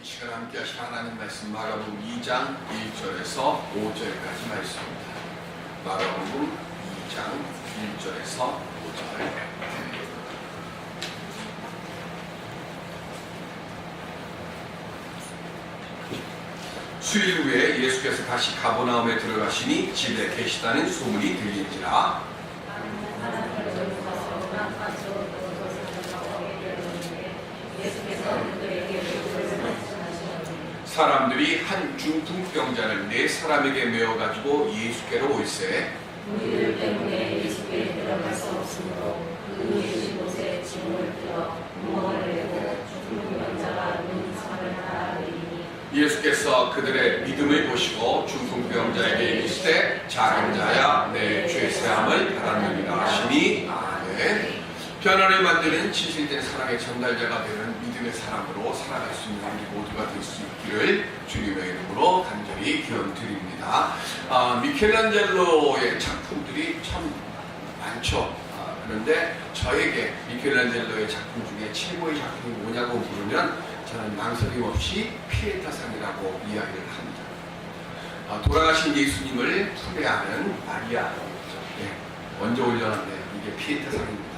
이 시간 함께 하신 하나님 말씀 마가복음 2장 1절에서 5절까지 말씀입니다. 마가복음 2장 1절에서 5절. 수일 후에 예수께서 다시 가버나움에 들어가시니 집에 계시다는 소문이 들린지라. 사람들이 한 중풍병자를 4사람에게 메어가지고 예수께로 올세 무리들 때문에 예수께 들어갈 수 없으므로 그 계신 곳에 짐을 들어 구멍을 내고 중풍병자가 누운 산을 따라내리니 예수께서 그들의 믿음을 보시고 중풍병자에게 이르시되 작은 자야 내 죄 사함을 바라느니라 하시니 아멘. 변화를 만드는 진실된 사랑의 전달자가 되는 믿음의 사람으로 살아갈 수 있는 우리 모두가 될 수 있기를 주님의 이름으로 간절히 기원드립니다. 미켈란젤로의 작품들이 참 많죠. 그런데 저에게 미켈란젤로의 작품 중에 최고의 작품이 뭐냐고 물으면 저는 망설임 없이 피에타상이라고 이야기를 합니다. 돌아가신 예수님을 풀이하는 마리아, 먼저 올려놨네요. 이게 피에타상입니다.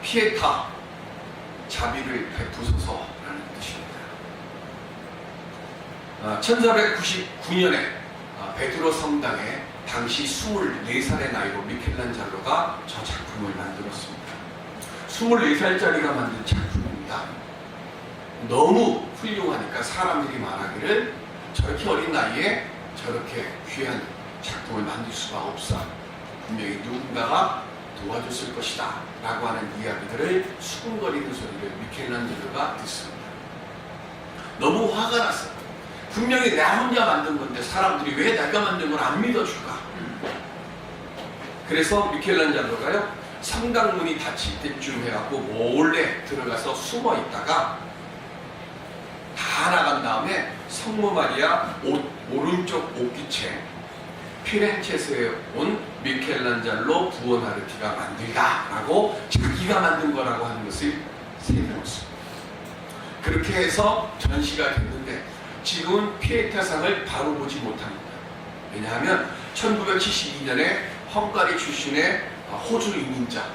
피에타, 자비를 베푸소서라는 뜻입니다. 1499년에 베드로 성당에 당시 24살의 나이로 미켈란젤로가 저 작품을 만들었습니다. 24살짜리가 만든 작품입니다. 너무 훌륭하니까 사람들이 말하기를 저렇게 어린 나이에 저렇게 귀한 작품을 만들 수가 없어. 분명히 누군가가 도와줬을 것이다 라고 하는 이야기들을 수군거리는 소리를 미켈란젤로가 듣습니다. 너무 화가 났어요. 분명히 나 혼자 만든 건데 사람들이 왜 내가 만든 걸 안 믿어줄까? 그래서 미켈란젤로가요, 성당문이 닫힐 때쯤 해갖고 몰래 들어가서 숨어 있다가 다 나간 다음에 성모 마리아 오른쪽 옷깃에 피렌체스에 온 미켈란젤로 부오나르티가 만들다 라고 자기가 만든 거라고 하는 것을 세워놓습니다. 그렇게 해서 전시가 됐는데 지금은 피에타상을 바로 보지 못합니다. 왜냐하면 1972년에 헝가리 출신의 호주 이민자,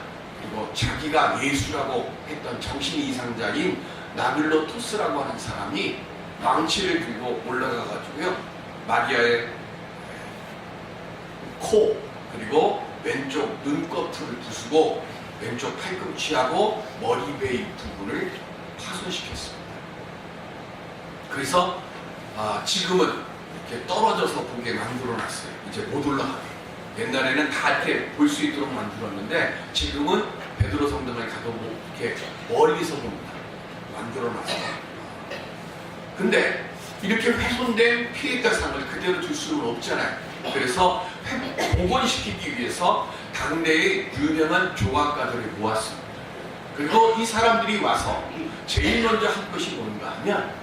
그리고 자기가 예수라고 했던 정신 이상자인 나빌로 토스라고 하는 사람이 망치를 들고 올라가가지고요, 마리아의 코, 그리고 왼쪽 눈꺼풀을 부수고 왼쪽 팔꿈치하고 머리베이 부분을 파손시켰습니다. 그래서 지금은 이렇게 떨어져서 보게 만들어놨어요. 이제 못 올라가게. 옛날에는 다 이렇게 볼 수 있도록 만들었는데 지금은 베드로 성당을 가도 이렇게 멀리서 봅니다. 만들어놨어요. 근데 이렇게 훼손된 피에타상을 그대로 둘 수는 없잖아요. 그래서 복원시키기 위해서 당대의 유명한 조각가들을 모았습니다. 그리고 이 사람들이 와서 제일 먼저 한 것이 뭔가 하면,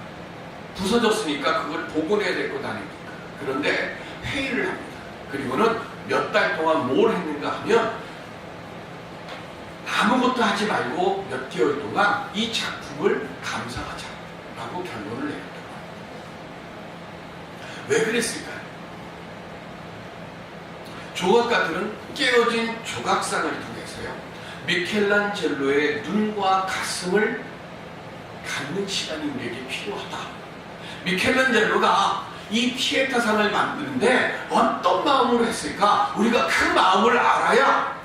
부서졌으니까 그걸 복원해야 될 것 아닙니까? 그런데 회의를 합니다. 그리고는 몇 달 동안 뭘 했는가 하면 아무것도 하지 말고 몇 개월 동안 이 작품을 감상하자라고 결론을 내렸다. 왜 그랬을까요? 조각가들은 깨어진 조각상을 통해서요, 미켈란젤로의 눈과 가슴을 갖는 시간이 우리에게 필요하다. 미켈란젤로가 이 피에타상을 만드는데 어떤 마음으로 했을까? 우리가 그 마음을 알아야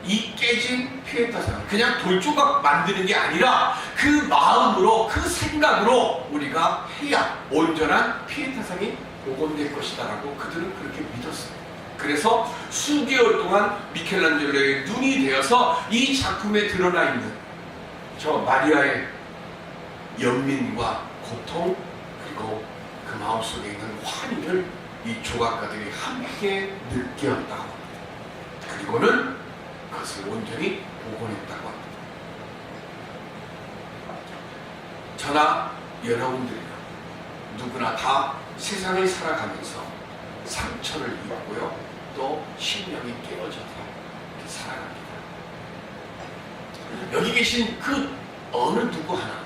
이 깨진 피에타상을 그냥 돌조각 만드는 게 아니라 그 마음으로, 그 생각으로 우리가 해야 온전한 피에타상이 복원될 것이다 라고 그들은 그렇게 믿었어요. 그래서 수개월 동안 미켈란젤로의 눈이 되어서 이 작품에 드러나 있는 저 마리아의 연민과 고통, 그리고 그 마음속에 있는 환희를 이 조각가들이 함께 느꼈다고 합니다. 그리고는 그것을 온전히 복원했다고 합니다. 저나 여러분들이나 누구나 다 세상을 살아가면서 상처를 입고요, 또 심령이 깨어져서 이렇게 살아갑니다. 여기 계신 그 어느 누구 하나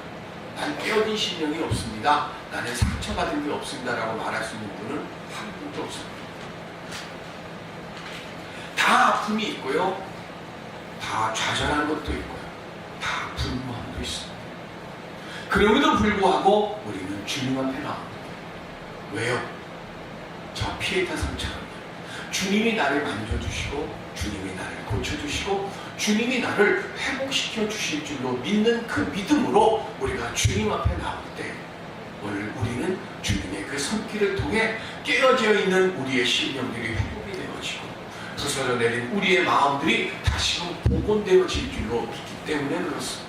난 깨어진 심령이 없습니다, 나는 상처받은 게 없습니다라고 말할 수 있는 분은 한 분도 없습니다. 다 아픔이 있고요, 다 좌절한 것도 있고요, 다 분노함도 있습니다. 그럼에도 불구하고 우리는 주님 앞에 나옵니다. 왜요? 저 피에타 상처럼 주님이 나를 만져주시고 주님이 나를 고쳐주시고 주님이 나를 회복시켜 주실 줄로 믿는 그 믿음으로 우리가 주님 앞에 나올 때 오늘 우리는 주님의 그 손길을 통해 깨어져 있는 우리의 심령들이 회복이 되어지고 부서져 내린 우리의 마음들이 다시금 복원되어질 줄로 믿기 때문에 그렇습니다.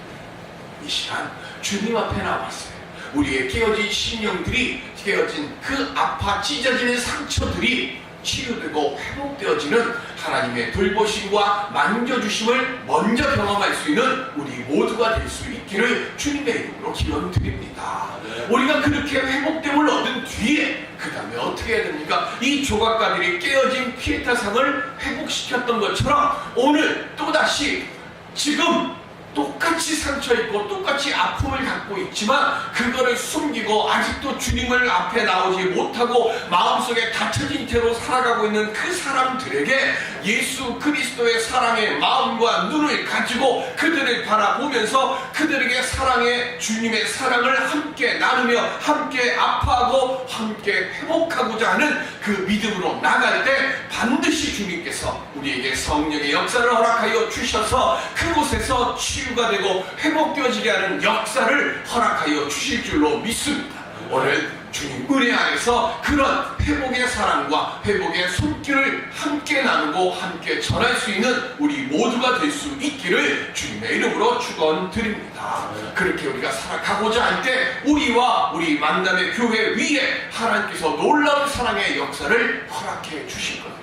이 시간 주님 앞에 나왔어요. 우리의 깨어진 심령들이, 깨어진 그 아파 찢어지는 상처들이 치유되고 회복되어지는 하나님의 돌보심과 만져주심을 먼저 경험할 수 있는 우리 모두가 될 수 있기를 주님의 이름으로 기원드립니다. 우리가 그렇게 회복됨을 얻은 뒤에 그 다음에 어떻게 해야 됩니까? 이 조각가들이 깨어진 피에타상을 회복시켰던 것처럼 오늘 또다시 지금 똑같이 상처있고 똑같이 아픔을 갖고 있지만 그거를 숨기고 아직도 주님을 앞에 나오지 못하고 마음속에 닫혀진 채로 살아가고 있는 그 사람들에게 예수 그리스도의 사랑의 마음과 눈을 가지고 그들을 바라보면서 그들에게 사랑의 주님의 사랑을 함께 나누며 함께 아파하고 함께 회복하고자 하는 그 믿음으로 나갈 때 반드시 주님께서 우리에게 성령의 역사를 허락하여 주셔서 그곳에서 치유가 되고 회복되어지게 하는 역사를 허락하여 주실 줄로 믿습니다. 오늘 주님 은혜 안에서 그런 회복의 사랑과 회복의 손길을 함께 나누고 함께 전할 수 있는 우리 모두가 될 수 있기를 주님의 이름으로 축원드립니다. 그렇게 우리가 살아가고자 할 때 우리와 우리 만남의 교회 위에 하나님께서 놀라운 사랑의 역사를 허락해 주실 겁니다.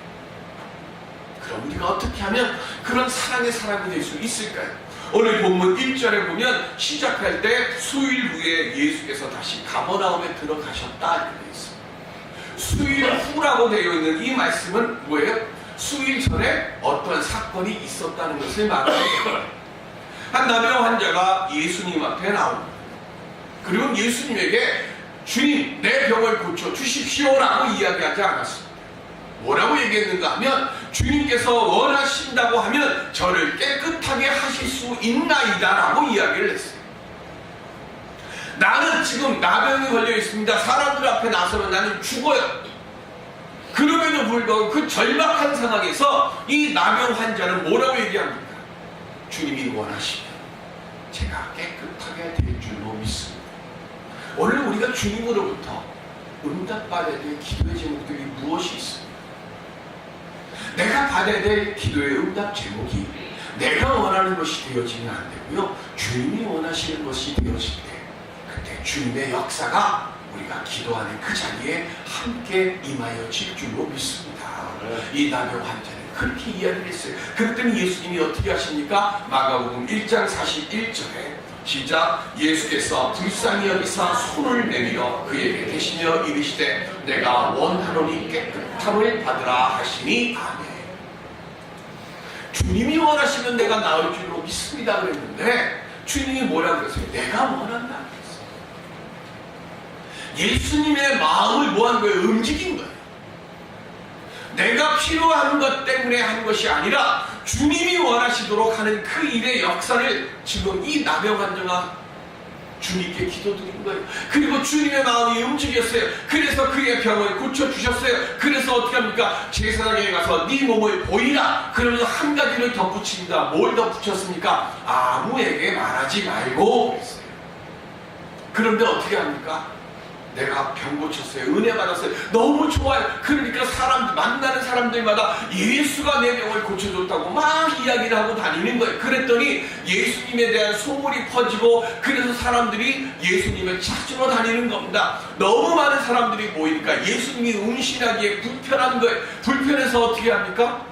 그럼 우리가 어떻게 하면 그런 사랑의 사람이 될 수 있을까요? 오늘 본문 1절에 보면 시작할 때 수일 후에 예수께서 다시 가버나움에 들어가셨다 이렇게 되어 있습니다. 수일 후라고 되어 있는 이 말씀은 뭐예요? 수일 전에 어떤 사건이 있었다는 것을 말하는 거예요. 한 나병 환자가 예수님 앞에 나옵니다. 그리고 예수님에게 주님 내 병을 고쳐 주십시오라고 이야기하지 않았습니다. 뭐라고 얘기했는가 하면 주님께서 원하신다고 하면 저를 깨끗하게 하실 수 있나이다 라고 이야기를 했어요. 나는 지금 나병이 걸려 있습니다. 사람들 앞에 나서면 나는 죽어요. 그럼에도 불구하고 그 절박한 상황에서 이 나병 환자는 뭐라고 얘기합니까? 주님이 원하시면 제가 깨끗하게 될 줄로 믿습니다. 오늘 우리가 주님으로부터 응답받아야 될 기도의 제목들이 무엇이 있습니까? 내가 받아야 될 기도의 응답 제목이 내가 원하는 것이 되어지면 안 되고요, 주님이 원하시는 것이 되어질 때 그때 주님의 역사가 우리가 기도하는 그 자리에 함께 임하여질 줄로 믿습니다. 이 나병 환자는 그렇게 이야기를 했어요. 그랬더니 예수님이 어떻게 하십니까? 마가복음 1장 41절에 시작. 예수께서 불쌍히 여기사 손을 내밀어 그에게 대시며 이르시되 내가 원하노니 깨끗함을 받으라 하시니 아멘. 주님이 원하시면 내가 나을 줄로 믿습니다 그랬는데 주님이 뭐라고 그랬어요? 내가 원한다 그랬어요. 예수님의 마음을 뭐한 거예요? 움직인 거예요. 내가 필요한 것 때문에 한 것이 아니라 주님이 원하시도록 하는 그 일의 역사를 지금 이 나병 환자가 주님께 기도드린 거예요. 그리고 주님의 마음이 움직였어요. 그래서 그의 병을 고쳐주셨어요. 그래서 어떻게 합니까? 제사장에 가서 네 몸을 보이라 그러면서 한 가지를 덧붙입니다. 뭘 덧붙였습니까? 아무에게 말하지 말고 그랬어요. 그런데 어떻게 합니까? 내가 병 고쳤어요. 은혜 받았어요. 너무 좋아요. 그러니까 만나는 사람들마다 예수가 내 병을 고쳐줬다고 막 이야기를 하고 다니는 거예요. 그랬더니 예수님에 대한 소문이 퍼지고 그래서 사람들이 예수님을 찾으러 다니는 겁니다. 너무 많은 사람들이 모이니까 예수님이 운신하기에 불편한 거예요. 불편해서 어떻게 합니까?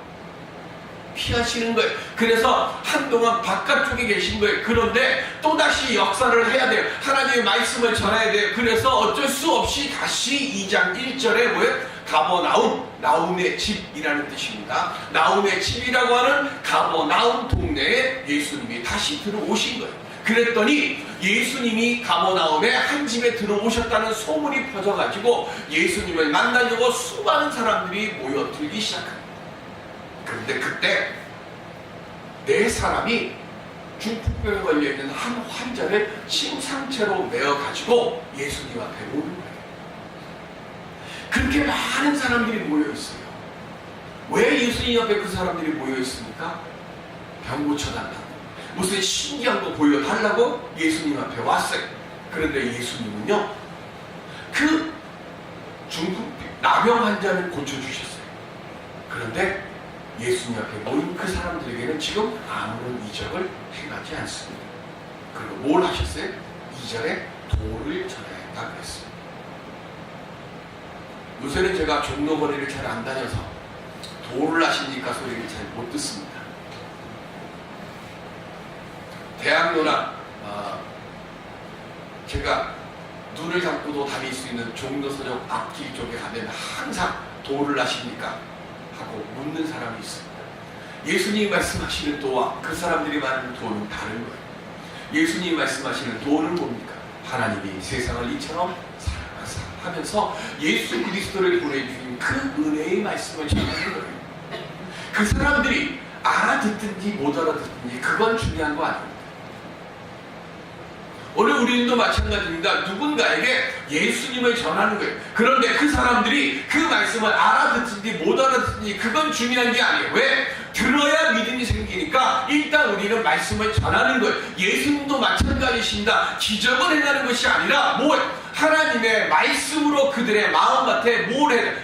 피하시는 거예요. 그래서 한동안 바깥쪽에 계신 거예요. 그런데 또다시 역사를 해야 돼요. 하나님의 말씀을 전해야 돼요. 그래서 어쩔 수 없이 다시 2장 1절에 뭐예요? 가버나움, 나움의 집이라는 뜻입니다. 나움의 집이라고 하는 가버나움 동네에 예수님이 다시 들어오신 거예요. 그랬더니 예수님이 가버나움에 한 집에 들어오셨다는 소문이 퍼져가지고 예수님을 만나려고 수많은 사람들이 모여들기 시작합니다. 그런데 그때 네 사람이 중풍병에 걸려있는 한 환자를 침상채로 메어가지고 예수님 앞에 오는 거예요. 그렇게 많은 사람들이 모여있어요. 왜 예수님 앞에 그 사람들이 모여있습니까? 병 고쳐달라고, 무슨 신기한 거 보여달라고 예수님 앞에 왔어요. 그런데 예수님은요, 그 나병 환자를 고쳐주셨어요. 그런데 예수님 앞에 모인 그 사람들에게는 지금 아무런 이적을 행하지 않습니다. 그리고 뭘 하셨어요? 2절에 도를 전해야 했다 그랬어요. 요새는 제가 종로거리를 잘 안 다녀서 도를 하십니까 소리를 잘 못 듣습니다. 대학로나 제가 눈을 감고도 다닐 수 있는 종로서적 앞길 쪽에 가면 항상 도를 하십니까? 하고 묻는 사람이 있습니다. 예수님이 말씀하시는 도와 그 사람들이 말하는 도는 다른 거예요. 예수님이 말씀하시는 도는 뭡니까? 하나님이 세상을 이처럼 사랑하사 하면서 예수 그리스도를 보내주신 그 은혜의 말씀을 전하는 거예요. 그 사람들이 알아듣든지 못 알아듣든지 그건 중요한 거 아닙니다. 오늘 우리도 마찬가지입니다. 누군가에게 예수님을 전하는 거예요. 그런데 그 사람들이 그 말씀을 알아듣든지 못 알아듣든지 그건 중요한 게 아니에요. 왜? 들어야 믿음이 생기니까 일단 우리는 말씀을 전하는 거예요. 예수님도 마찬가지십니다. 기적을 행하는 것이 아니라 하나님의 말씀으로 그들의 마음밭에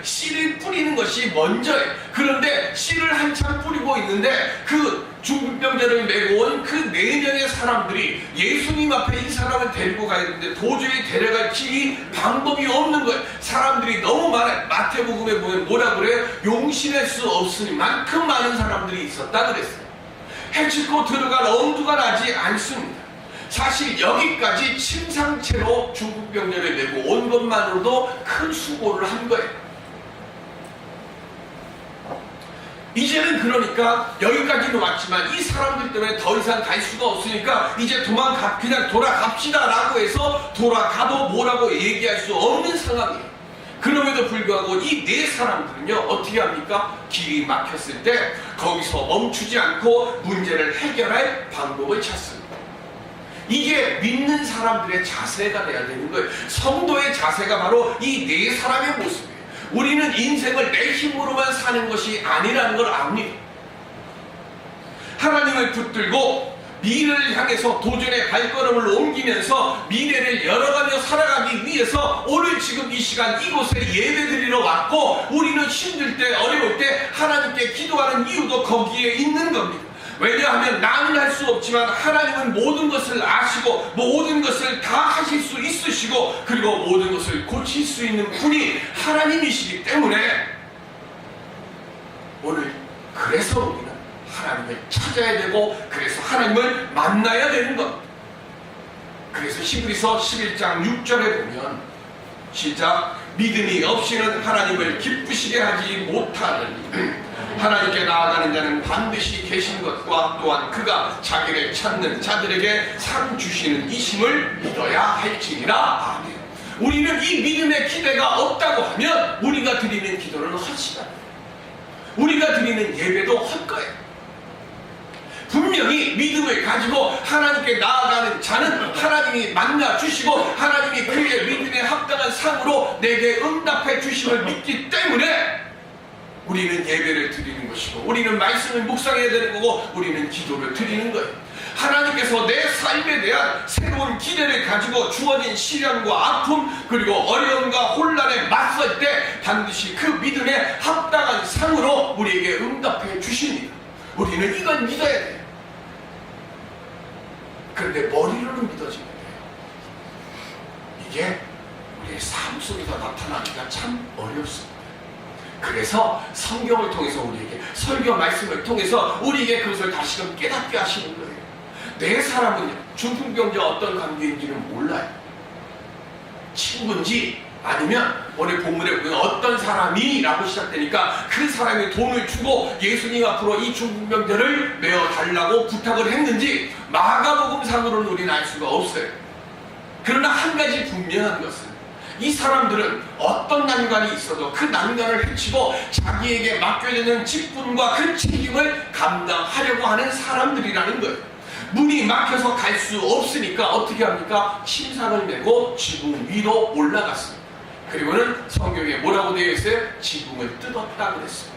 씨를 뿌리는 것이 먼저예요. 그런데 씨를 한참 뿌리고 있는데 그 중풍병자를 메고 온 그 4명의 사람들이 예수님 앞에 이 사람을 데리고 가야 되는데 도저히 데려갈 길이 방법이 없는 거예요. 사람들이 너무 많아요. 마태복음에 보면 뭐라 그래요? 용신할 수 없을 만큼 많은 사람들이 있었다 그랬어요. 해치고 들어갈 엄두가 나지 않습니다. 사실 여기까지 침상채로 중풍병자를 메고 온 것만으로도 큰 수고를 한 거예요. 이제는 그러니까 여기까지는 왔지만 이 사람들 때문에 더 이상 갈 수가 없으니까 이제 그냥 돌아갑시다 라고 해서 돌아가도 뭐라고 얘기할 수 없는 상황이에요. 그럼에도 불구하고 이 4사람들은요 어떻게 합니까? 길이 막혔을 때 거기서 멈추지 않고 문제를 해결할 방법을 찾습니다. 이게 믿는 사람들의 자세가 돼야 되는 거예요. 성도의 자세가 바로 이 4사람의 모습이에요. 우리는 인생을 내 힘으로만 사는 것이 아니라는 걸 압니다. 하나님을 붙들고 미래를 향해서 도전의 발걸음을 옮기면서 미래를 열어가며 살아가기 위해서 오늘 지금 이 시간 이곳에 예배드리러 왔고 우리는 힘들 때 어려울 때 하나님께 기도하는 이유도 거기에 있는 겁니다. 왜냐하면 나는 할 수 없지만 하나님은 모든 것을 아시고 모든 것을 다 하실 수 있으시고 그리고 모든 것을 고칠 수 있는 분이 하나님이시기 때문에 오늘 그래서 우리는 하나님을 찾아야 되고 그래서 하나님을 만나야 되는 겁니다. 그래서 히브리서 11장 6절에 보면 시작 믿음이 없이는 하나님을 기쁘시게 하지 못하느니 하나님께 나아가는 자는 반드시 계신 것과 또한 그가 자기를 찾는 자들에게 상 주시는 이심을 믿어야 할지니라. 아멘. 우리는 이 믿음의 기대가 없다고 하면 우리가 드리는 기도는 헛시다. 우리가 드리는 예배도 헛거예요. 분명히 믿음을 가지고 하나님께 나아가는 자는 하나님이 만나주시고 하나님이 그의 믿음에 합당한 상으로 내게 응답해 주심을 믿기 때문에 우리는 예배를 드리는 것이고 우리는 말씀을 묵상해야 되는 거고 우리는 기도를 드리는 거예요. 하나님께서 내 삶에 대한 새로운 기대를 가지고 주어진 시련과 아픔 그리고 어려움과 혼란에 맞설 때 반드시 그 믿음에 합당한 상으로 우리에게 응답해 주십니다. 우리는 이걸 믿어야 돼요. 그런데 머리로는 믿어지는 거예요. 이게 우리의 삶 속에서 나타나기가 참 어렵습니다. 그래서 성경을 통해서 우리에게 설교 말씀을 통해서 우리에게 그것을 다시금 깨닫게 하시는 거예요. 내 사람은 중풍병자 어떤 관계인지는 몰라요. 친구인지 아니면 오늘 본문에 보면 어떤 사람이 라고 시작되니까 그 사람이 돈을 주고 예수님 앞으로 이 중풍병자를 메어 달라고 부탁을 했는지 마가복음상으로는 우리는 알 수가 없어요. 그러나 한 가지 분명한 것은 이 사람들은 어떤 난관이 있어도 그 난관을 헤치고 자기에게 맡겨야 되는 직분과 그 책임을 감당하려고 하는 사람들이라는 거예요. 문이 막혀서 갈 수 없으니까 어떻게 합니까? 침상을 메고 지붕 위로 올라갔습니다. 그리고는 성경에 뭐라고 되어 있어요? 지붕을 뜯었다 그랬어요.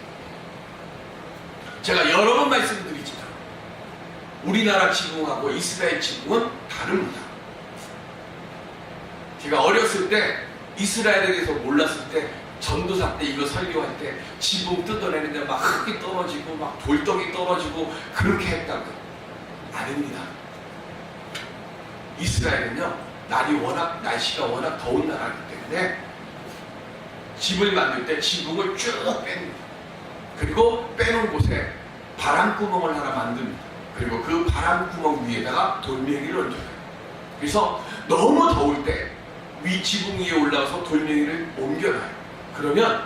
제가 여러 번 말씀드리지만 우리나라 지붕하고 이스라엘 지붕은 다릅니다. 제가 어렸을 때 이스라엘에 대해서 몰랐을 때 전도사 때 이거 설교할 때 지붕 뜯어내는데 막 흙이 떨어지고 막 돌덩이 떨어지고 그렇게 했다고. 아닙니다. 이스라엘은요 날씨가 워낙 더운 나라이기 때문에 집을 만들 때 지붕을 쭉 뺍니다. 그리고 빼놓은 곳에 바람구멍을 하나 만듭니다. 그리고 그 바람구멍 위에다가 돌멩이를 얹어요. 그래서 너무 더울 때 위 지붕 위에 올라와서 돌멩이를 옮겨놔요. 그러면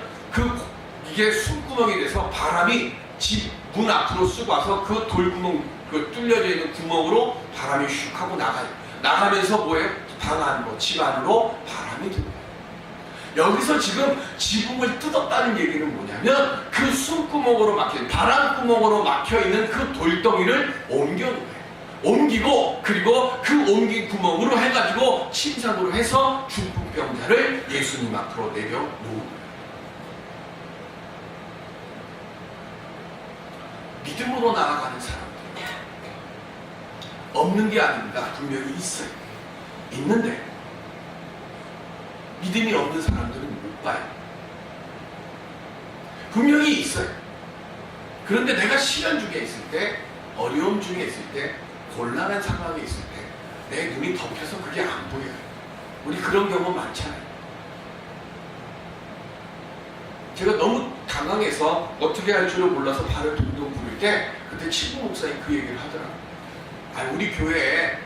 이게 숨구멍이 돼서 바람이 집 문 앞으로 쑥 와서 그 돌구멍, 그 뚫려져 있는 구멍으로 바람이 슉 하고 나가요. 나가면서 뭐예요? 방 안으로, 집 안으로 바람이 들어요. 여기서 지금 지붕을 뜯었다는 얘기는 뭐냐면 그 숨구멍으로 막힌, 바람구멍으로 막혀있는 그 돌덩이를 옮겨놓은 거예요. 옮기고 그리고 그 옮긴 구멍으로 해가지고 침상으로 해서 중풍병자를 예수님 앞으로 내려놓은 거예요. 믿음으로 나아가는 사람들 없는 게 아닙니다. 분명히 있어요. 있는데 믿음이 없는 사람들은 못 봐요. 분명히 있어요. 그런데 내가 시련 중에 있을 때, 어려움 중에 있을 때, 곤란한 상황에 있을 때 내 눈이 덮여서 그게 안 보여요. 우리 그런 경우 많잖아요. 제가 너무 당황해서 어떻게 할 줄을 몰라서 발을 동동 구를 때 그때 치부 목사님 그 얘기를 하더라고요. 우리 교회에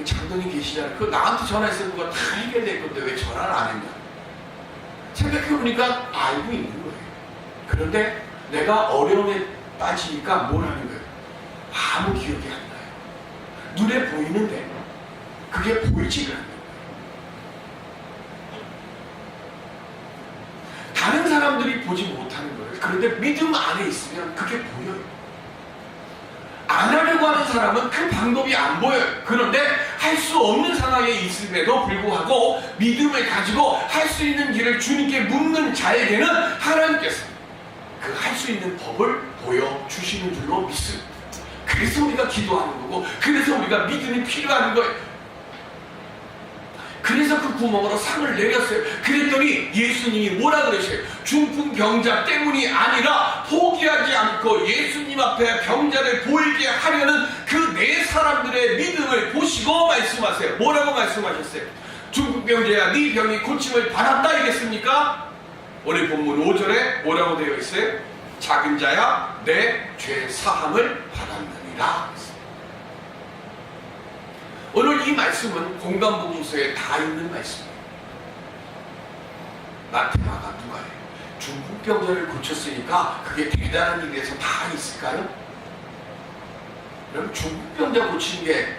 장로님 계시잖아요. 그거 나한테 전화했으면 그거 다 해결될 건데 왜 전화를 안 했냐. 생각해보니까 알고 있는 거예요. 그런데 내가 어려움에 빠지니까 뭘 하는 거예요? 아무 기억이 안 나요. 눈에 보이는데 그게 보이지가 않는 거예요. 다른 사람들이 보지 못하는 거예요. 그런데 믿음 안에 있으면 그게 보여요. 안 하려고 하는 사람은 그 방법이 안 보여요. 그런데 할 수 없는 상황에 있음에도 불구하고 믿음을 가지고 할 수 있는 길을 주님께 묻는 자에게는 하나님께서 그 할 수 있는 법을 보여주시는 줄로 믿습니다. 그래서 우리가 기도하는 거고, 그래서 우리가 믿음이 필요한 거예요. 그래서 그 구멍으로 상을 내렸어요. 그랬더니 예수님이 뭐라 그러셔요? 중풍병자 때문이 아니라 포기하지 않고 예수님 앞에 병자를 보이게 하려는 그 네 사람들의 믿음을 보시고 말씀하세요. 뭐라고 말씀하셨어요? 중풍병자야, 네 병이 고침을 받았다 이랬습니까? 오늘 본문 5절에 뭐라고 되어 있어요? 작은 자야, 내 죄 사함을 받았느니라. 오늘 이 말씀은 공간복음서에 다 있는 말씀이에요. 마태마가 누가요? 중풍병자를 고쳤으니까 그게 대단한 일에서 다 있을까요? 그럼 중풍병자 고치는 게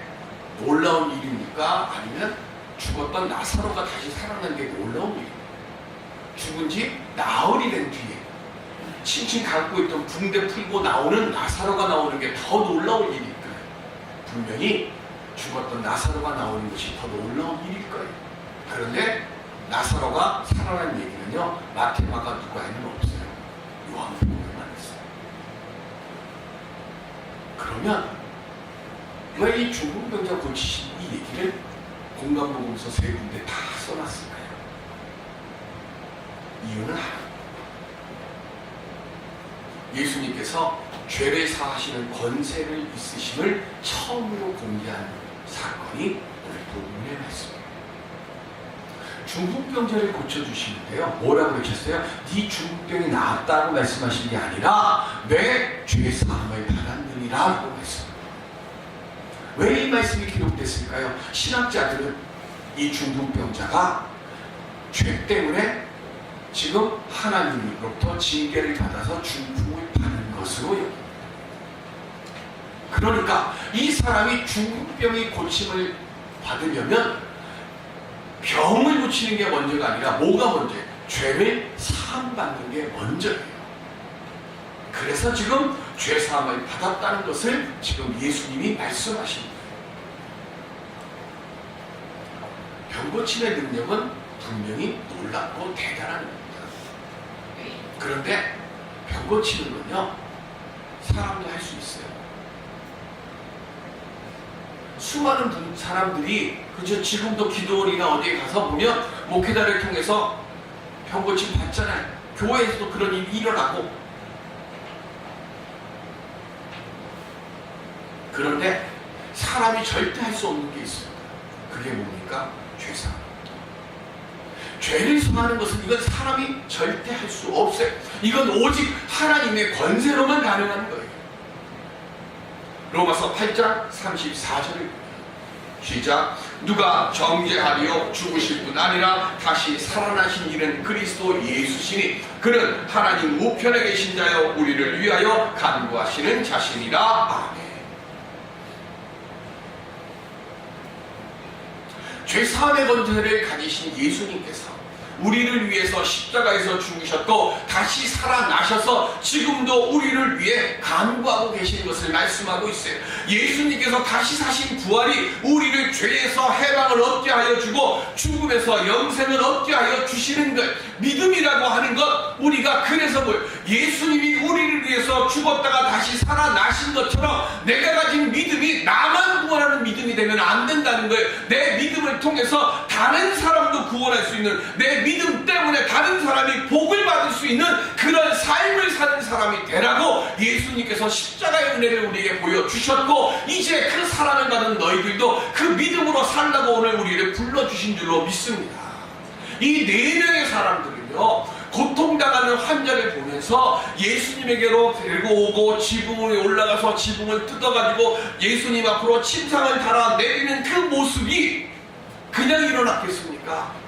놀라운 일입니까? 아니면 죽었던 나사로가 다시 살아난 게 놀라운 일입니까? 죽은 지 나흘이 된 뒤에 칭칭 감고 있던 붕대 풀고 나오는 나사로가 나오는 게 더 놀라운 일일까요? 분명히 죽었던 나사로가 나오는 것이 더 놀라운 일일 거예요. 그런데 나사로가 살아난 얘기는요, 마태마가 누가에는 없어요. 요한복음에만 있어요. 그러면 왜 이 중풍병자 고치신 이 얘기를 공간복음서 3군데 다 써놨을까요? 이유는 하나. 예수님께서 죄를 사하시는 권세를 있으심을 처음으로 공개한 사건이 오늘 본문의 말씀입니다. 중풍병자를 고쳐주시는데요, 뭐라고 그러셨어요? 네 중풍병이 나았다고 말씀하신 게 아니라 내 죄 사함을 받았느니라 고 했습니다. 왜 이 말씀이 기록됐을까요? 신학자들은 이 중풍병자가 죄 때문에 지금 하나님으로부터 징계를 받아서 중풍을 받은 것으로 여깁니다. 그러니까 이 사람이 중풍병이 고침을 받으려면 병을 고치는 게 먼저가 아니라 뭐가 먼저예요? 죄를 사함받는 게 먼저예요. 그래서 지금 죄사함을 받았다는 것을 지금 예수님이 말씀하신 거예요. 병 고침의 능력은 분명히 놀랍고 대단한 겁니다. 그런데 병 고치는 건요, 사람도 할 수 있어요. 수많은 사람들이 그저 지금도 기도원이나 어디에 가서 보면 목회자를 통해서 병 고침 받잖아요. 교회에서도 그런 일이 일어나고. 그런데 사람이 절대 할 수 없는 게 있어요. 그게 뭡니까? 죄사함. 죄를 사하는 것은 이건 사람이 절대 할 수 없어요. 이건 오직 하나님의 권세로만 가능한 거예요. 로마서 8장 34절을 시작. 누가 정죄하리요? 죽으실 뿐 아니라 다시 살아나신 이는 그리스도 예수시니 그는 하나님 우편에 계신 자여 우리를 위하여 간구하시는 자신이라. 아멘. 죄사함의 권세를 가지신 예수님께서 우리를 위해서 십자가에서 죽으셨고 다시 살아나셔서 지금도 우리를 위해 간구하고 계신 것을 말씀하고 있어요. 예수님께서 다시 사신 부활이 우리를 죄에서 해방을 얻게 하여 주고 죽음에서 영생을 얻게 하여 주시는 것, 믿음이라고 하는 것, 우리가 그래서 예수님이 우리를 위해서 죽었다가 다시 살아나신 것처럼 내가 가진 믿음이 나만 구원하는 믿음이 되면 안 된다는 거예요. 내 믿음을 통해서 다른 사람도 구원할 수 있는, 내 믿음 때문에 다른 사람이 복을 받을 수 있는 그런 삶을 사는 사람이 되라고 예수님께서 십자가의 은혜를 우리에게 보여주셨고, 이제 그 사랑을 받은 너희들도 그 믿음으로 살라고 오늘 우리를 불러주신 줄로 믿습니다. 이 4명의 사람들은요, 고통당하는 환자를 보면서 예수님에게로 데리고 오고 지붕에 올라가서 지붕을 뜯어가지고 예수님 앞으로 침상을 달아 내리는 그 모습이 그냥 일어났겠습니까?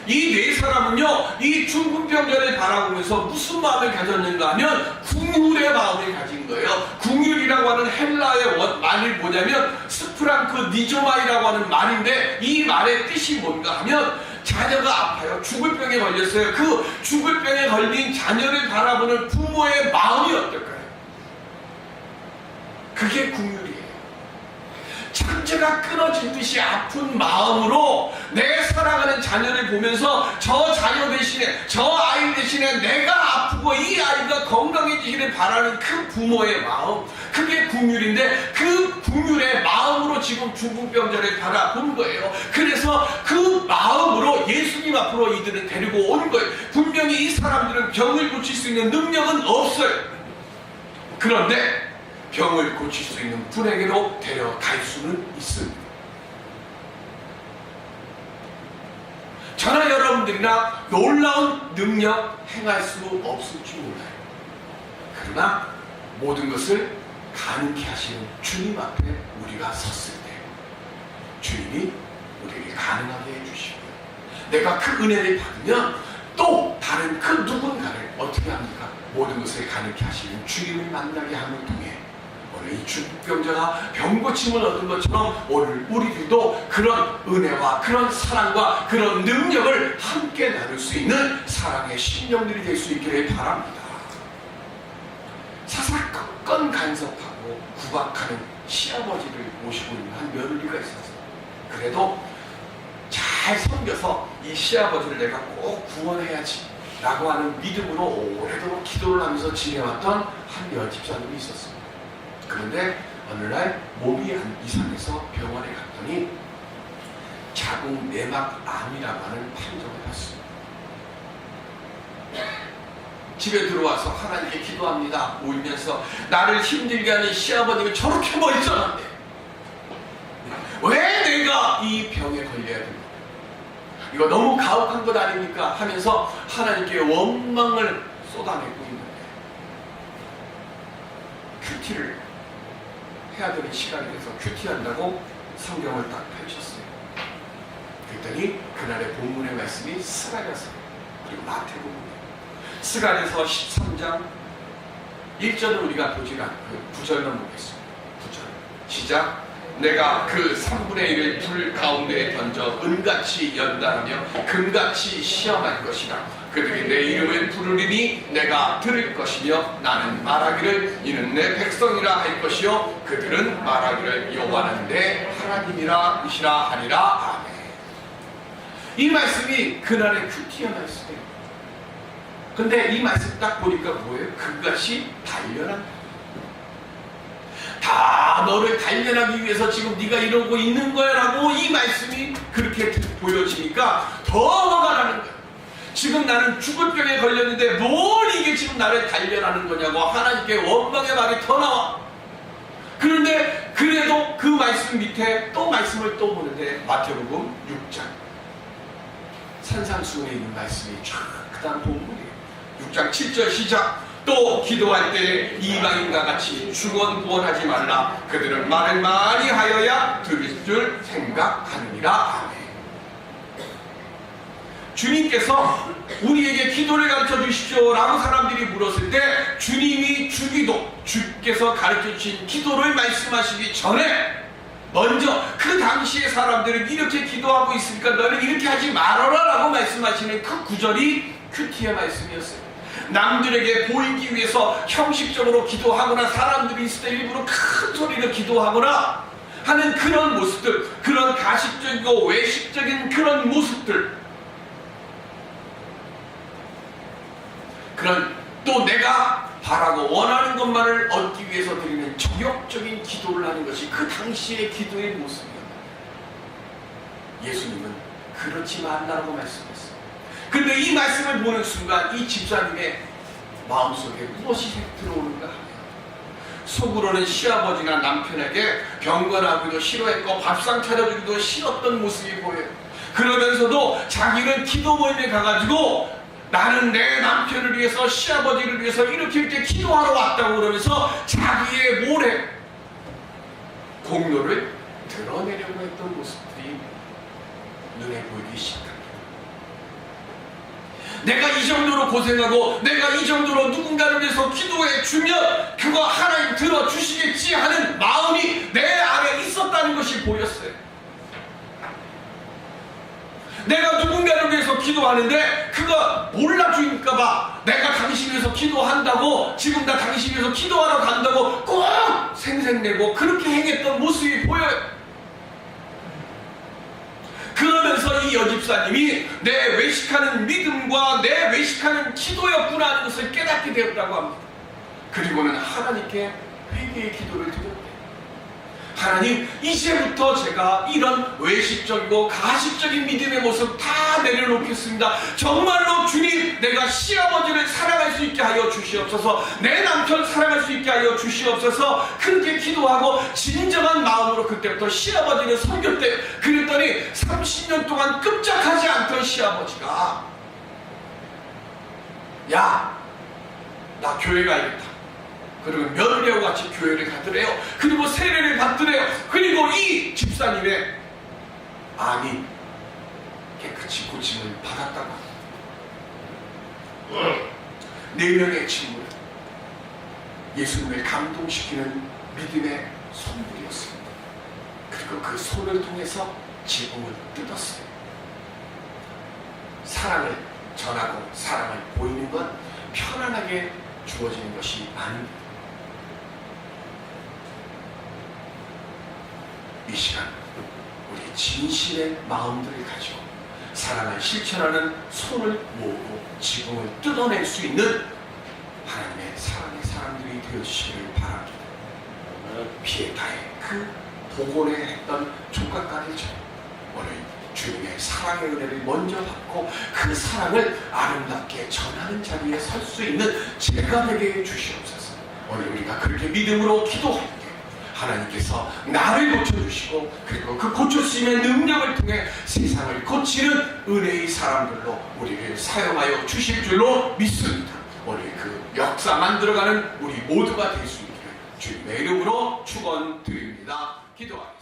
이 4사람은요, 이 중풍병자를 바라보면서 무슨 마음을 가졌는가 하면 궁휼의 마음을 가진 거예요. 궁휼이라고 하는 헬라의 말이 뭐냐면 스프랑크 니조마이라고 하는 말인데, 이 말의 뜻이 뭔가 하면 자녀가 아파요. 죽을 병에 걸렸어요. 그 죽을 병에 걸린 자녀를 바라보는 부모의 마음이 어떨까요? 그게 궁휼이에요. 창자가 끊어진 듯이 아픈 마음으로 내 사랑하는 자녀를 보면서 저 자녀 대신에, 저 아이 대신에 내가 아프고 이 아이가 건강해지기를 바라는 그 부모의 마음, 그게 궁휼인데 그 궁휼의 마음으로 지금 중풍병자를 바라본 거예요. 그래서 그 마음으로 예수님 앞으로 이들은 데리고 온 거예요. 분명히 이 사람들은 병을 고칠 수 있는 능력은 없어요. 그런데 병을 고칠 수 있는 분에게로 데려갈 수는 있습니다. 저나 여러분들이나 놀라운 능력 행할 수 없을지 몰라요. 그러나 모든 것을 가능케 하시는 주님 앞에 우리가 섰을 때 주님이 우리에게 가능하게 해주시고요, 내가 그 은혜를 받으면 또 다른 그 누군가를 어떻게 합니까? 모든 것을 가능케 하시는 주님을 만나게 함을 통해 오늘 이 중풍병자가 병고침을 얻은 것처럼 오늘 우리들도 그런 은혜와 그런 사랑과 그런 능력을 함께 나눌 수 있는 사랑의 심령들이 될 수 있기를 바랍니다. 사사건건 간섭하고 구박하는 시아버지를 모시고 있는 한 며느리가 있어서 그래도 잘 섬겨서 이 시아버지를 내가 꼭 구원해야지 라고 하는 믿음으로 오래도록 기도를 하면서 지내왔던 한 여집사님이 있었습니다. 그런데 어느 날 몸이 이상해서 병원에 갔더니 자궁 내막암이라고 하는 판정을 받습니다. 집에 들어와서 하나님께 기도합니다. 울면서 나를 힘들게 하는 시아버님이 저렇게 멀쩡한데 왜 내가 이 병에 걸려야 됩니까? 이거 너무 가혹한 것 아닙니까? 하면서 하나님께 원망을 쏟아내고 있는데 큐티를 해야 되는 시간이 돼서 큐티한다고 성경을 딱 펼쳤어요. 그랬더니 그날의 본문의 말씀이 쓰라려서 그리고 마태복음 스가랴서 13장 1절은 우리가 보지 않고 9절만 보겠습니다. 9절 시작. 내가 그 3분의 1을 불 가운데에 던져 은같이 연단하며 금같이 시험할 것이라. 그들이 내 이름을 부르리니 내가 들을 것이며 나는 말하기를 이는 내 백성이라 할 것이요 그들은 말하기를 여호와는 내 하나님이라 이시라 하리라. 아멘. 이 말씀이 그날의 큐티의 말씀이에요. 근데 이 말씀 딱 보니까 뭐예요? 그것이 단련한, 다 너를 단련하기 위해서 지금 네가 이러고 있는 거야 라고 이 말씀이 그렇게 보여지니까 더 화가 나는 거야. 지금 나는 죽을 병에 걸렸는데 뭘 이게 지금 나를 단련하는 거냐고 하나님께 원망의 말이 더 나와. 그런데 그래도 그 말씀 밑에 또 말씀을 또 보는데 마태복음 6장 산상수훈에 있는 말씀이 쫙 그 다음 본문이에요. 6장 7절 시작. 또 기도할 때 이방인과 같이 중언부언하지 말라. 그들은 말을 많이 하여야 들을 줄 생각하느니라. 아멘. 주님께서 우리에게 기도를 가르쳐 주십시오 라고 사람들이 물었을 때 주님이 주께서 가르쳐 주신 기도를 말씀하시기 전에 먼저 그 당시의 사람들은 이렇게 기도하고 있으니까 너는 이렇게 하지 말아라 라고 말씀하시는 그 구절이 큐티의 말씀이었어요. 남들에게 보이기 위해서 형식적으로 기도하거나 사람들이 있을 때 일부러 큰 소리로 기도하거나 하는 그런 모습들, 그런 가식적이고 외식적인 그런 모습들, 그런 또 내가 바라고 원하는 것만을 얻기 위해서 드리는 정욕적인 기도를 하는 것이 그 당시의 기도의 모습이었다. 예수님은 그렇지 말라고 말씀했어요. 근데 이 말씀을 보는 순간 이 집사님의 마음속에 무엇이 들어오는가 하면 속으로는 시아버지나 남편에게 경건하기도 싫어했고 밥상 차려주기도 싫었던 모습이 보여요. 그러면서도 자기는 기도 모임에 가가지고 나는 내 남편을 위해서 시아버지를 위해서 이렇게 기도하러 왔다고 그러면서 자기의 모래 공로를 드러내려고 했던 모습들이 눈에 보이기 시작합니다. 내가 이 정도로 고생하고 내가 이 정도로 누군가를 위해서 기도해 주면 그거 하나님 들어주시겠지 하는 마음이 내 안에 있었다는 것이 보였어요. 내가 누군가를 위해서 기도하는데 그거 몰라주니까봐 내가 당신 위해서 기도한다고 지금 나 당신 위해서 기도하러 간다고 꼭 생색내고 그렇게 행했던 모습이 보여요. 그러면서 이 여집사님이 내 외식하는 믿음과 내 외식하는 기도였구나 하는 것을 깨닫게 되었다고 합니다. 그리고는 하나님께 회개의 기도를 드렸대요. 하나님, 이제부터 제가 이런 외식적이고 가식적인 믿음의 모습 다 내려놓겠습니다. 정말로 주님, 내가 시아버지를 사랑할 수 있게 하여 주시옵소서, 내 남편 사랑할 수 있게 하여 주시옵소서. 그렇게 기도하고 진정한 마음으로 그때부터 시아버지를 섬겼대요. 그랬더니 30년 동안 끔찍하지 않던 시아버지가 야, 나 교회 가야겠다. 그리고 며느리하고 같이 교회를 가더래요. 그리고 세례를 받더래요. 그리고 이 집사님의 암이 깨끗이 고침을 받았다고 합니다. 4명의 친구, 예수님을 감동시키는 믿음의 손들이었습니다. 그리고 그 손을 통해서 지붕을 뜯었어요. 사랑을 전하고 사랑을 보이는 건 편안하게 주어지는 것이 아닙니다. 이 시간 우리 진실의 마음들을 가지고 사랑을 실천하는 손을 모으고 지붕을 뜯어낼 수 있는 하나님의 사랑의 사람들이 되어주시기를 바랍니다. 피에타의 그 복원에 했던 촉각가들처럼 오늘 주님의 사랑의 은혜를 먼저 받고 그 사랑을 아름답게 전하는 자리에 설 수 있는 제가 되게 해주시옵소서. 오늘 우리가 그렇게 믿음으로 기도할 때 하나님께서 나를 고쳐주시고 그리고 그 고쳐주심의 능력을 통해 세상을 고치는 은혜의 사람들로 우리를 사용하여 주실 줄로 믿습니다. 오늘 그 역사 만들어가는 우리 모두가 될 수 있기를 주님의 이름으로 축원드립니다. 기도합니다.